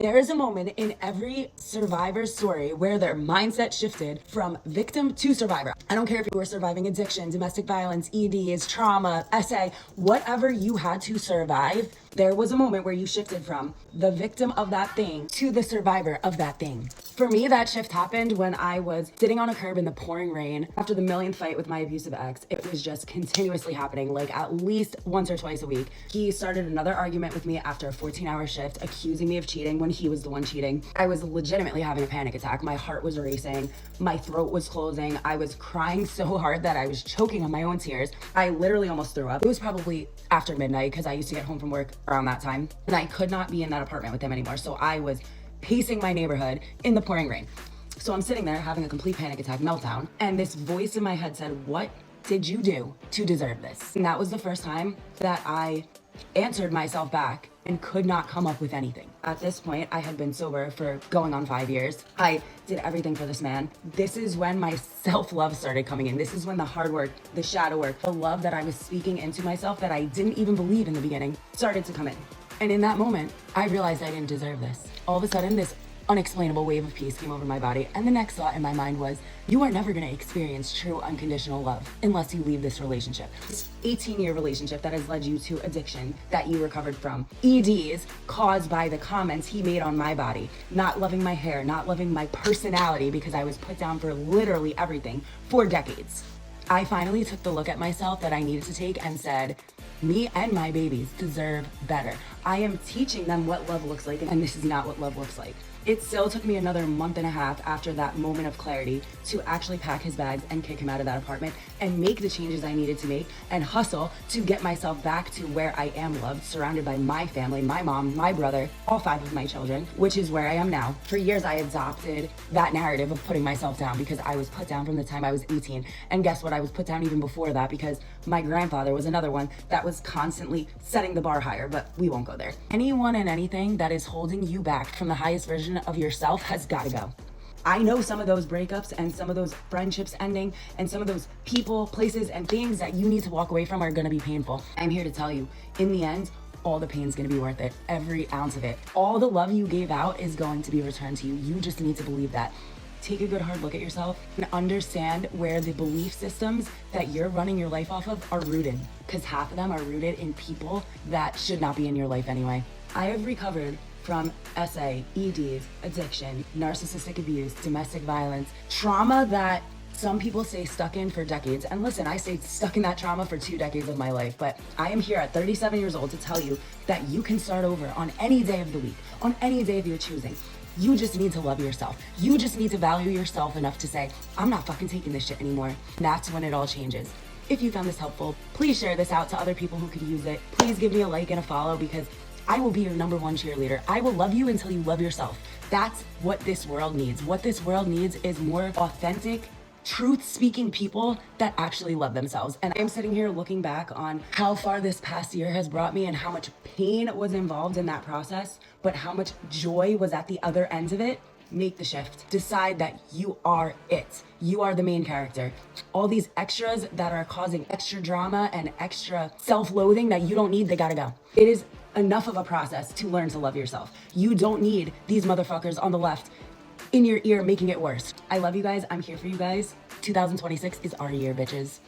There is a moment in every survivor's story where their mindset shifted from victim to survivor. I don't care if you were surviving addiction, domestic violence, EDs, trauma, SA, whatever you had to survive, there was a moment where you shifted from the victim of that thing to the survivor of that thing. For me, that shift happened when I was sitting on a curb in the pouring rain after the millionth fight with my abusive ex. It was just continuously happening, like at least once or twice a week. He started another argument with me after a 14-hour shift, accusing me of cheating when he was the one cheating. I was legitimately having a panic attack. My heart was racing. My throat was closing. I was crying so hard that I was choking on my own tears. I literally almost threw up. It was probably after midnight because I used to get home from work around that time, and I could not be in that apartment with him anymore. So I was pacing my neighborhood in the pouring rain. So I'm sitting there having a complete panic attack meltdown, and this voice in my head said, "What did you do to deserve this?" And that was the first time that I answered myself back and could not come up with anything. At this point, I had been sober for going on 5 years. I did everything for this man. This is when my self-love started coming in. This is when the hard work, the shadow work, the love that I was speaking into myself that I didn't even believe in the beginning started to come in. And in that moment, I realized I didn't deserve this. All of a sudden, this unexplainable wave of peace came over my body, and the next thought in my mind was, you are never going to experience true unconditional love unless you leave this relationship. This 18-year relationship that has led you to addiction that you recovered from, EDs caused by the comments he made on my body, not loving my hair, not loving my personality because I was put down for literally everything for decades. I finally took the look at myself that I needed to take and said, me and my babies deserve better. I am teaching them what love looks like, and this is not what love looks like. It still took me another month and a half after that moment of clarity to actually pack his bags and kick him out of that apartment and make the changes I needed to make and hustle to get myself back to where I am loved, surrounded by my family, my mom, my brother, all 5 of my children, which is where I am now. For years, I adopted that narrative of putting myself down because I was put down from the time I was 18. And guess what? I was put down even before that because my grandfather was another one that was constantly setting the bar higher, but we won't go there. Anyone and anything that is holding you back from the highest version of yourself has got to go. I know some of those breakups and some of those friendships ending and some of those people, places, and things that you need to walk away from are going to be painful. I'm here to tell you, in the end, all the pain's going to be worth it. Every ounce of it. All the love you gave out is going to be returned to you. You just need to believe that. Take a good hard look at yourself and understand where the belief systems that you're running your life off of are rooted, because half of them are rooted in people that should not be in your life anyway. I have recovered from SA, EDs, addiction, narcissistic abuse, domestic violence, trauma that some people stay stuck in for decades. And listen, I stayed stuck in that trauma for 2 decades of my life, but I am here at 37 years old to tell you that you can start over on any day of the week, on any day of your choosing. You just need to love yourself. You just need to value yourself enough to say, I'm not fucking taking this shit anymore. And that's when it all changes. If you found this helpful, please share this out to other people who could use it. Please give me a like and a follow because I will be your #1 cheerleader. I will love you until you love yourself. That's what this world needs. What this world needs is more authentic, truth-speaking people that actually love themselves. And I'm sitting here looking back on how far this past year has brought me and how much pain was involved in that process, but how much joy was at the other end of it. Make the shift. Decide that you are it. You are the main character. All these extras that are causing extra drama and extra self-loathing that you don't need, they gotta go. It is enough of a process to learn to love yourself. You don't need these motherfuckers on the left in your ear making it worse. I love you guys. I'm here for you guys. 2026 is our year, bitches.